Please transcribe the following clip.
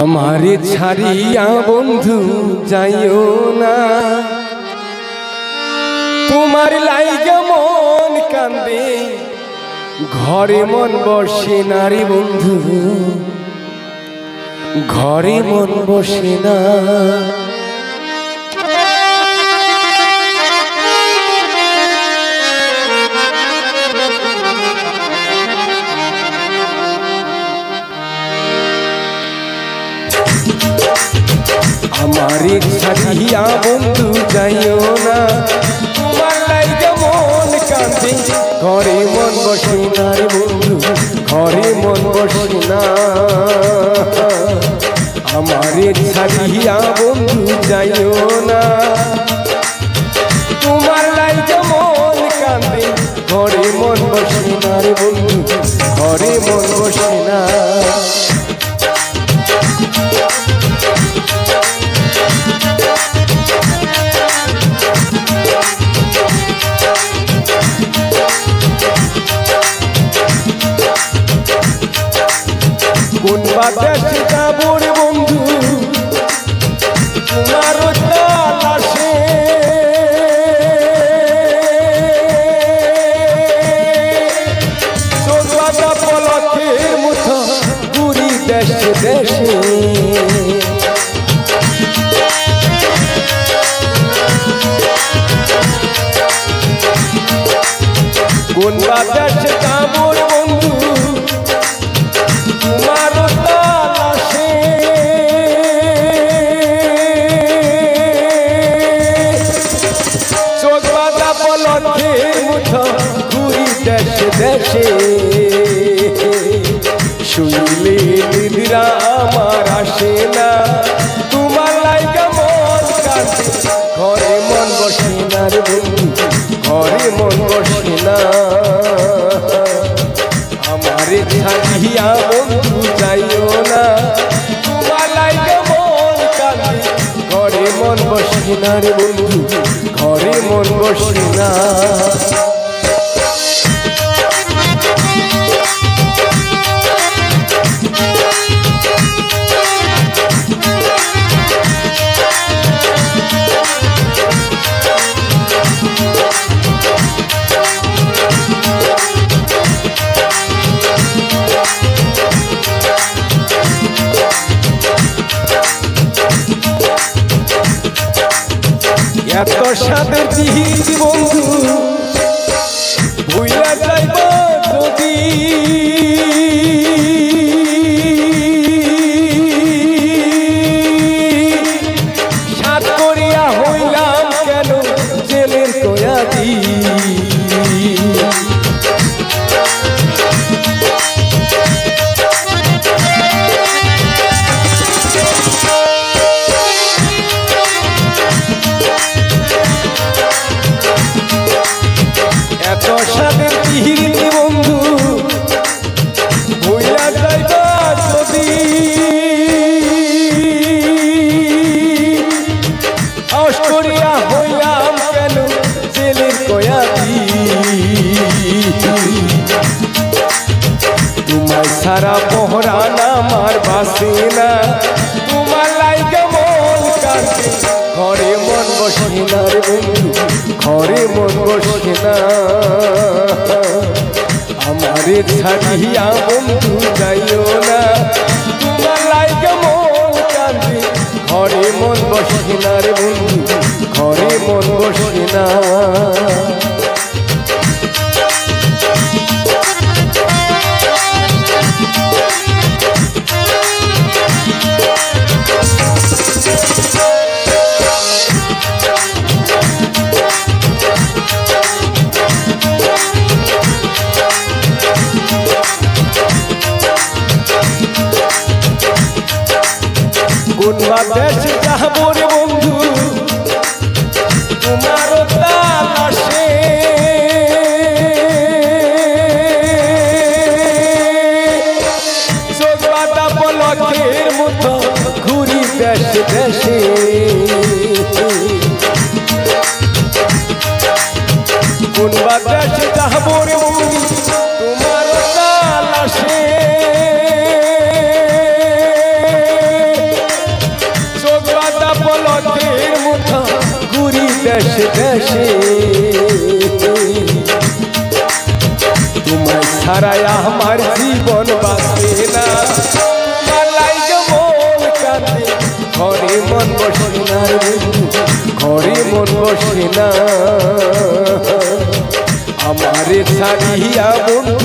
আমারে ছাড়িয়া বন্ধু যাইও না, তোমার লাইগা মন কান্দে, ঘরে মন বসে না রে বন্ধু, ঘরে মন বসে না। আমারে ছাড়িয়া বন্ধু যাইও না, তোমার লাইগা মন কান্দে, ঘরে মন বসে না রে বন্ধু, ঘরে মন বসে না। আমারে ছাড়িয়া বন্ধু যাইও না, তোমার লাইগা মন কান্দে, ঘরে মন বসে না রে বন্ধু, ঘরে মন বসে না। কোন বাতাসে যাবো রে বন্ধু তোমার তালাশে, চোখবাঁধা পলকের মতো ঘুরি দেশে দেশে। কোন বাতাসে যাবো রে বন্ধু তোমার তালাশে, চোখবাঁধা পলকের মতো ঘুরি দেশে দেশে। শুনলে নিদ্রা আমার আসে না, তোমার লাইগা মন কান্দে, ঘরে মন বসে না রে বন্ধু, ঘরে মন বসে না। আমারে ছাড়িয়া বন্ধু যাইও না, তোমার লাইগা মন কান্দে, ঘরে মন বসে না রে বন্ধু, ঘরে মন বসে না। এত সাদের চিজ বন্ধু ভুইলা যাইব যদি, সাত করিয়া হইলাম কেন জেলের কয়াদি। এত সাদের পিহিরি বন্ধু ভুইলা যাইবা যদি, আউস করিয়া হইলাম কেন জেলের কয়াদি। তোমার সারা পহরান আমার বাসে না, তোমার লাইগা মন কান্দে, ঘরে মন বসে না রে বন্ধু, ঘরে মন বসে না। আমারে ছাড়িয়া বন্ধু যাইও না, তোমার লাইগা মন কান্দে, ঘরে মন বসে না রে বন্ধু, ঘরে মন বসে না। কোন বাতাসে যাবো রে বন্ধু তোমার তালাশে, দেশে তোমায় ছাড়া আমার জীবন বাঁচে না তোমার লাইগে মন কাঁদে ঘরে মন বসে না ঘরে মন বসে না আমারে ছাড়িয়া বন্ধু